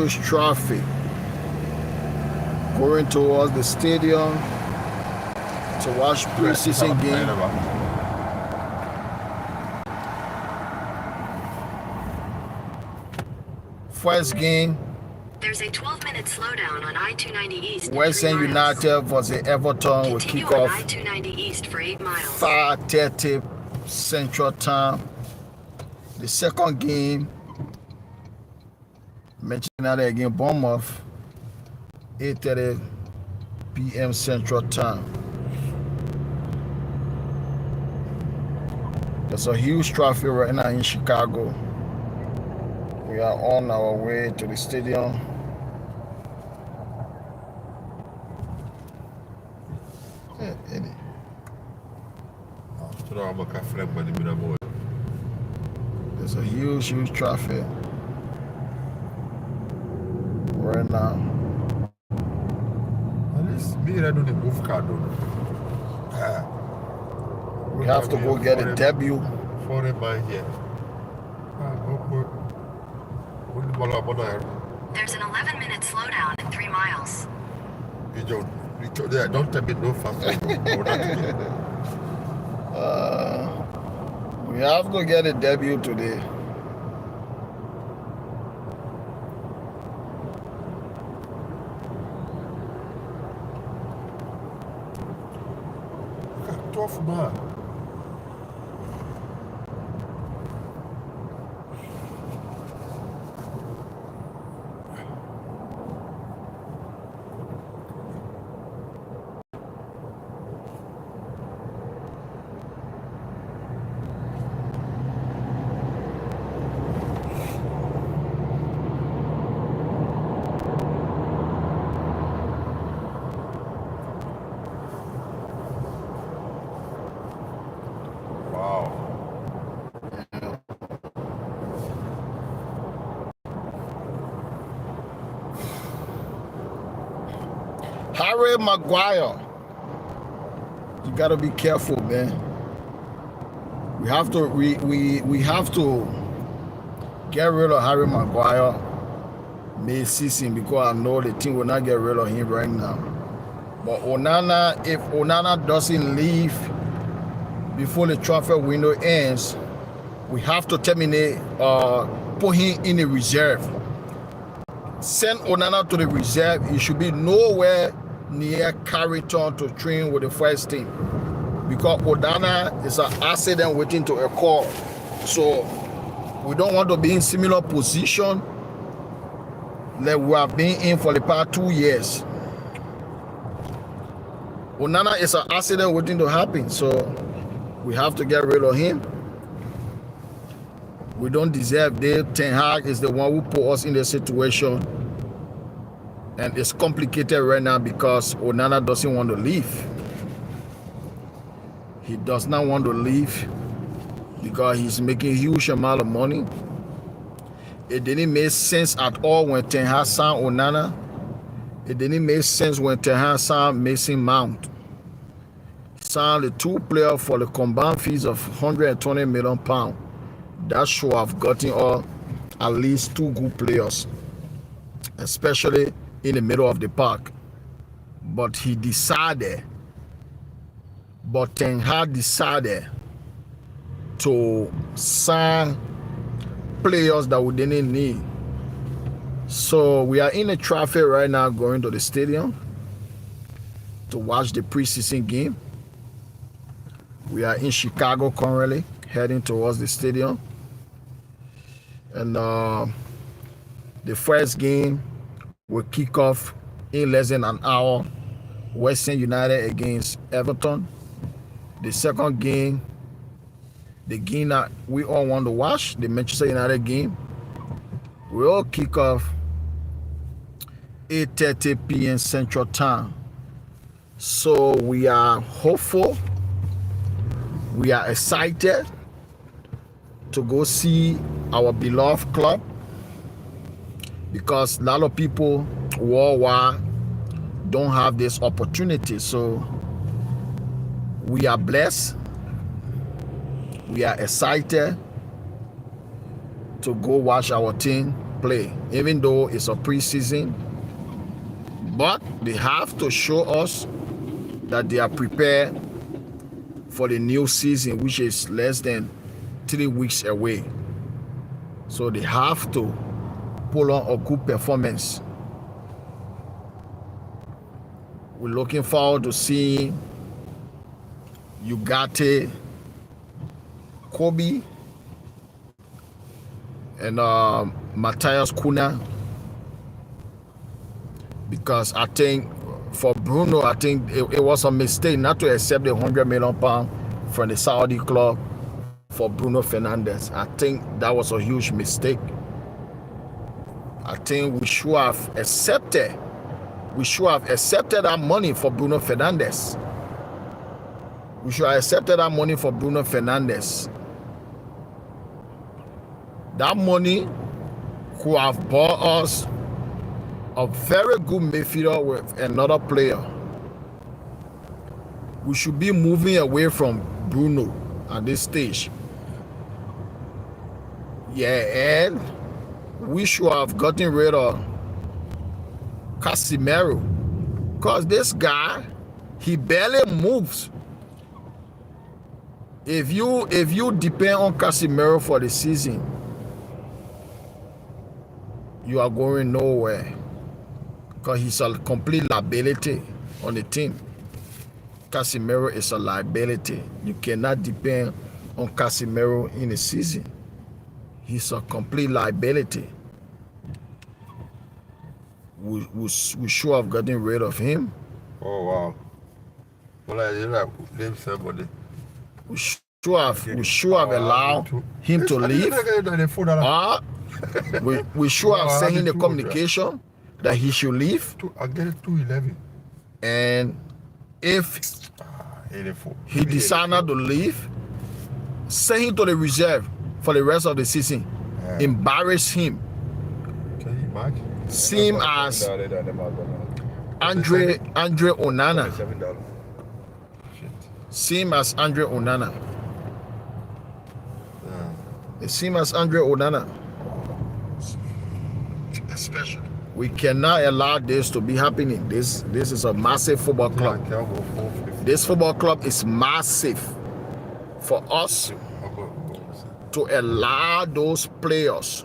Huge traffic going towards the stadium to watch preseason game. First game. There's a 12-minute slowdown on I-290 East. West End United versus Everton will kick off I-290 East for 8 miles. 5:30 Central Time. The second game, Manchester United against Bournemouth, 8:30 p.m. Central Time. There's a huge traffic right now in Chicago. We are on our way to the stadium. Eddie. There's a huge traffic right now. We have to go get a debut. There's an 11-minute slowdown at 3 miles. Don't tell me no faster. We have to get a debut today. Tough man. Harry Maguire. You gotta be careful, man. We have to get rid of Harry Maguire mid-season because I know the team will not get rid of him right now. But Onana, if Onana doesn't leave before the transfer window ends, we have to terminate, put him in the reserve. Send Onana to the reserve. He should be nowhere near Carrington to train with the first team because Onana is an accident waiting to occur. So we don't want to be in similar position that we have been in for the past 2 years. Onana is an accident waiting to happen, so we have to get rid of him. We don't deserve that. Ten Hag is the one who put us in the situation. And it's complicated right now because Onana doesn't want to leave. He does not want to leave because he's making a huge amount of money. It didn't make sense at all when Ten Hag signed Onana. It didn't make sense when Ten Hag signed Mason Mount. He signed the two players for the combined fees of £120 million. That should have gotten all at least 2 good players, especially in the middle of the park. But he decided, Ten Hag decided to sign players that we didn't need. So we are in the traffic right now going to the stadium to watch the preseason game. We are in Chicago currently, heading towards the stadium. And the first game will kick off in less than an hour. West End United against Everton. The second game, the game that we all want to watch, the Manchester United game, will all kick off 8:30 p.m. Central Time. So we are hopeful, we are excited to go see our beloved club because a lot of people worldwide don't have this opportunity. So we are blessed, we are excited to go watch our team play, even though it's a preseason. But they have to show us that they are prepared for the new season, which is less than 3 weeks away. So they have to pull on a good performance. We're looking forward to seeing Ugarte, Kobe, and Matthias Cunha, because I think for Bruno, I think it was a mistake not to accept the £100 million from the Saudi club for Bruno Fernandes. I think that was a huge mistake. I think we should have accepted that money for Bruno Fernandes. We should have accepted that money for Bruno Fernandes. That money could have bought us a very good midfielder with another player. We should be moving away from Bruno at this stage. Yeah, and we should have gotten rid of Casemiro, because this guy, he barely moves. If you depend on Casemiro for the season, you are going nowhere, because he's a complete liability on the team. Casemiro is a liability. You cannot depend on Casemiro in the season. He's a complete liability. We should have gotten rid of him. Oh wow. Well, I didn't name somebody. We should have allowed him to leave. We should have sent him the communication that he should leave. I get it 211. And if 84. he decided not to leave, send him to the reserve for the rest of the season. Embarrass him. Can you imagine? See him as Andre Onana. See him as Andre Onana. See him as Andre Onana. Special. We cannot allow this to be happening. This is a massive football club. This football club is massive. For us to allow those players,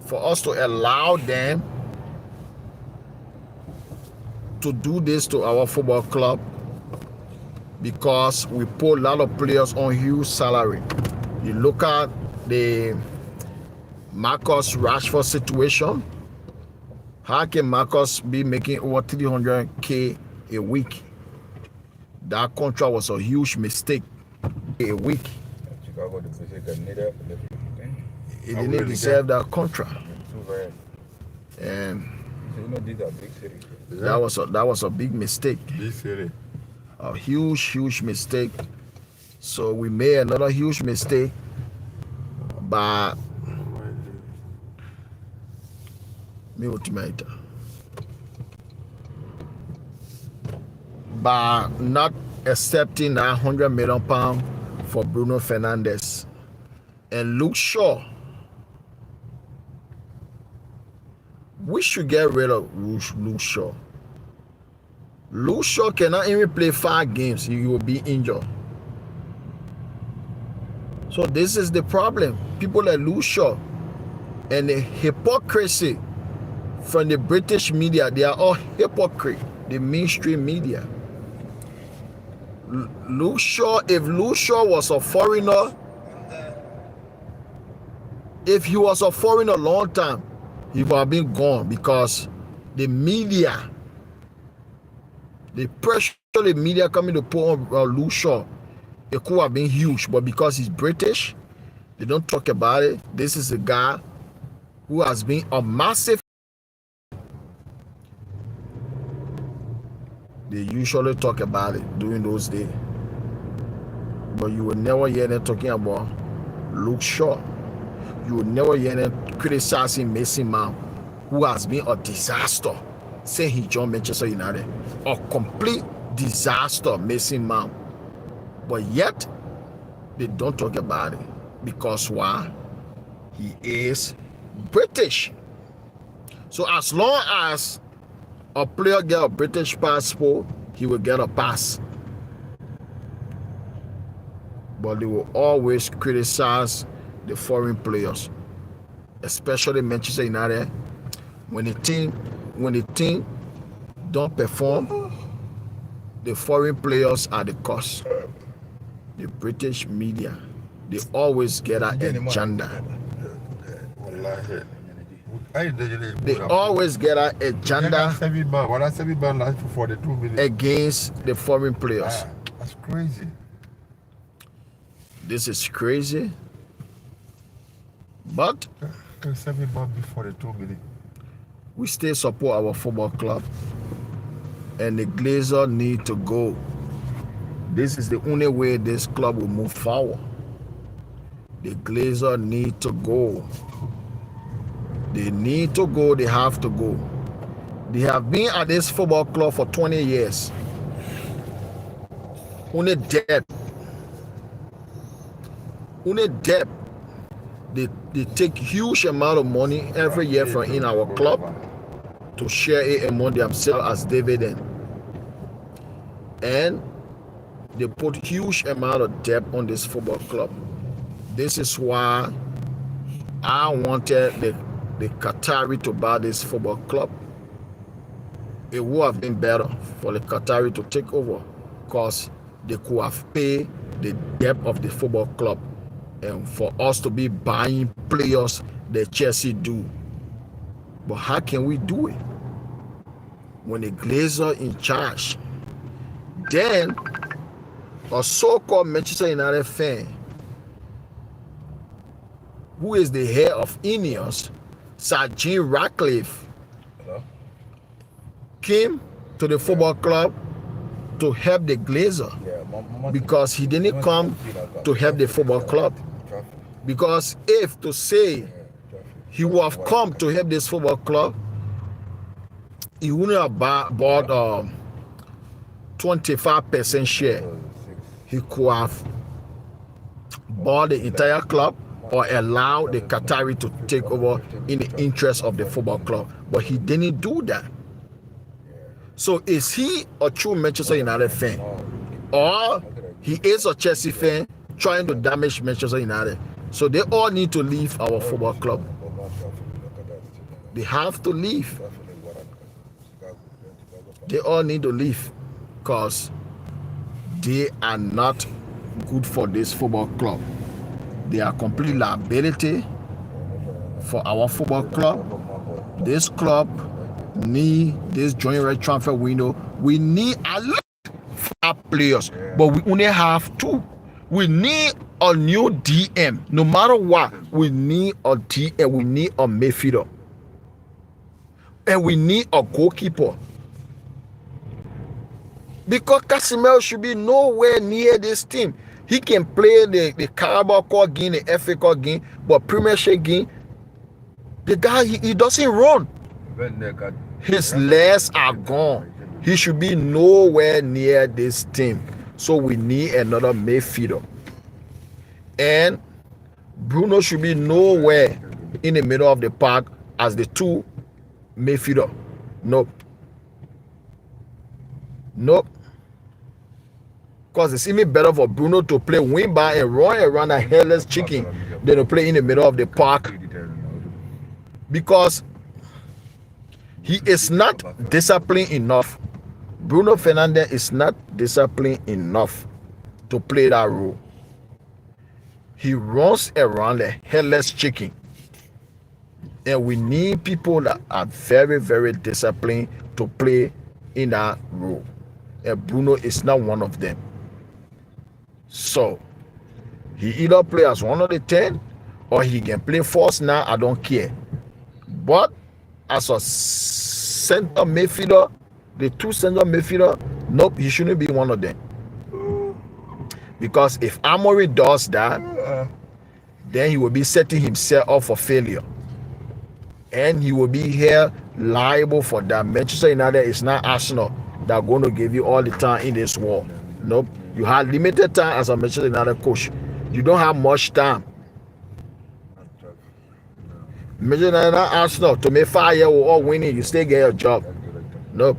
for us to allow them to do this to our football club, because we put a lot of players on huge salary. You look at the Marcus Rashford situation. How can Marcus be making over 300K a week? That contract was a huge mistake. A week. He didn't deserve that contract. And that was a big mistake. A huge mistake. So we made another huge mistake by not accepting that £100 million for Bruno Fernandes. And Luke Shaw, we should get rid of Luke Shaw. Luke Shaw cannot even play 5 games. He will be injured. So this is the problem. People like Luke Shaw and the hypocrisy from the British media, they are all hypocrite. The mainstream media. Luke Shaw, if Luke Shaw was a foreigner, if he was a foreigner a long time, he would have been gone, because the media, the pressure the media coming to put on Luke Shaw, it could have been huge, but because he's British, they don't talk about it. This is a guy who has been a massive. They usually talk about it during those days, but you will never hear them talking about Luke Shaw. You will never hear them criticizing Mason Mount, who has been a disaster since he joined Manchester United. A complete disaster, Mason Mount. But yet, they don't talk about it. Because why? He is British. So as long as a player get a British passport, he will get a pass. But they will always criticize the foreign players, especially Manchester United. When the team don't perform, the foreign players are the cause. The British media, they always get an agenda. They always get an agenda against the foreign players. That's crazy. This is crazy. But we still support our football club. And the Glazers need to go. This is the only way this club will move forward. The Glazers need to go. They need to go. They have to go. They have been at this football club for 20 years. Only debt. Only debt. They take huge amount of money every year from in our club to share it among themselves as dividend. And they put huge amount of debt on this football club. This is why I wanted the Qatari to buy this football club. It would have been better for the Qatari to take over, because they could have paid the debt of the football club, and for us to be buying players that Chelsea do. But how can we do it when the Glazers in charge? Then a so-called Manchester United fan, who is the head of Ineos, Sir Jim Ratcliffe, came to the football club to help the Glazers, because he didn't come to help the football club. Because if to say he would have come to help this football club, he wouldn't have bought 25% share. He could have bought the entire club or allowed the Qatari to take over in the interest of the football club. But he didn't do that. So is he a true Manchester United fan? Or he is a Chelsea fan trying to damage Manchester United? So they all need to leave our football club. They have to leave. They all need to leave, because they are not good for this football club. They are complete liability for our football club. This club need this January transfer window. We need a lot of players, but we only have 2. We need a new DM. No matter what, we need a DM. We need a midfielder, and we need a goalkeeper. Because Casemiro should be nowhere near this team. He can play the Carabao Cup game, the FA Cup game, but Premiership game, the guy, he doesn't run. His legs are gone. He should be nowhere near this team. So we need another midfielder. And Bruno should be nowhere in the middle of the park as the 2 midfielder. Nope. Nope. Because it's even better for Bruno to play wing back and run around a headless chicken than to play in the middle of the park. Because he is not disciplined enough. Bruno Fernandes is not disciplined enough to play that role. He runs around a headless chicken. And we need people that are very, very disciplined to play in that role. And Bruno is not one of them. So he either play as one of the 10, or he can play false now. I don't care. But as a center midfielder, the 2 center midfielder, nope, he shouldn't be one of them. Because if Amorim does that, then he will be setting himself up for failure, and he will be here liable for that. Manchester United is not Arsenal that are going to give you all the time in this war. Nope. You have limited time as a Manchester United coach. You don't have much time. Major Arsenal to make 5 years or winning, you still get a job. Nope.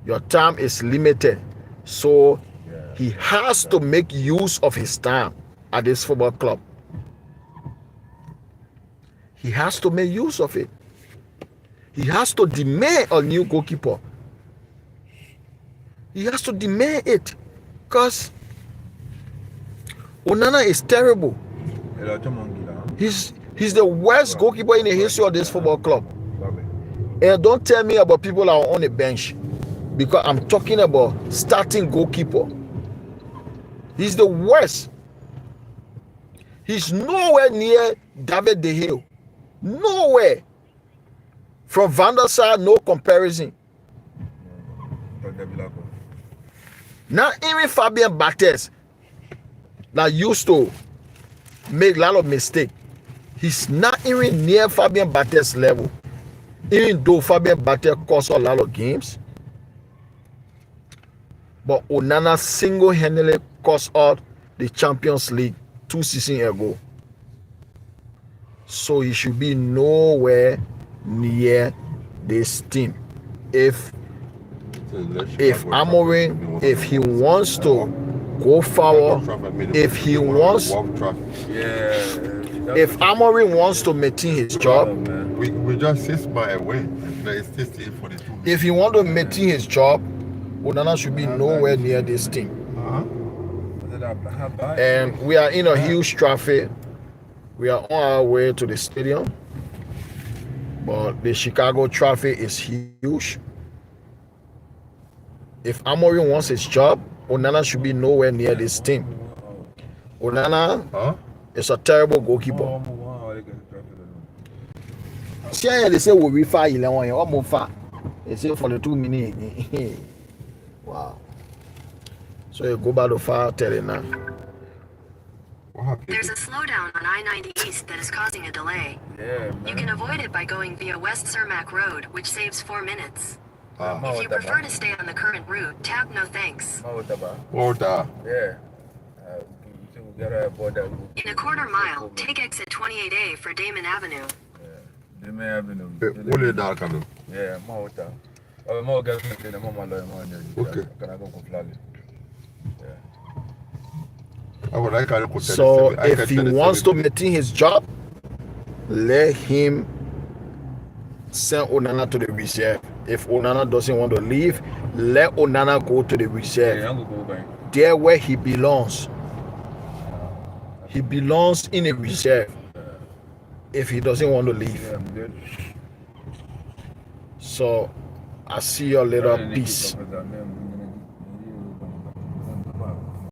Your time is limited. So he has to make use of his time at this football club. He has to make use of it. He has to demand a new goalkeeper. He has to demand it. Because Onana is terrible. He's the worst goalkeeper in the history of this football club. And don't tell me about people that are on the bench. Because I'm talking about starting goalkeeper. He's the worst. He's nowhere near David De Gea. Nowhere. From Van der Sar, no comparison. Now even Fabian Barthez that used to make a lot of mistakes. He's not even near Fabian Barthez level. Even though Fabian Barthez cost a lot of games. But Onana single-handedly cost out the Champions League 2 seasons ago. So he should be nowhere near this team. If Amorim, if he wants to go forward, if Amorim wants to maintain his job, we just 6 miles away. It's still 42. If he wants to maintain his job, Onana should be nowhere near this team. And we are in a huge traffic. We are on our way to the stadium. But the Chicago traffic is huge. If Amorim wants his job, Onana should be nowhere near this team. Onana is a terrible goalkeeper. See how they say we'll be far 11 or more far. They say for the 2 minutes. Wow. So you go back to far telling now. There's a slowdown on I-90 East that is causing a delay. You can avoid it by going via West Cermak Road, which saves 4 minutes. If you prefer to stay on the current route, tap no thanks. Order. In a quarter mile, take exit 28A for Damon Avenue. Only dark canoe. Okay. So if he wants to maintain his job, let him send Onana to the reserve. If Onana doesn't want to leave, let Onana go to the reserve. There where he belongs. He belongs in a reserve if he doesn't want to leave. So I see your little piece.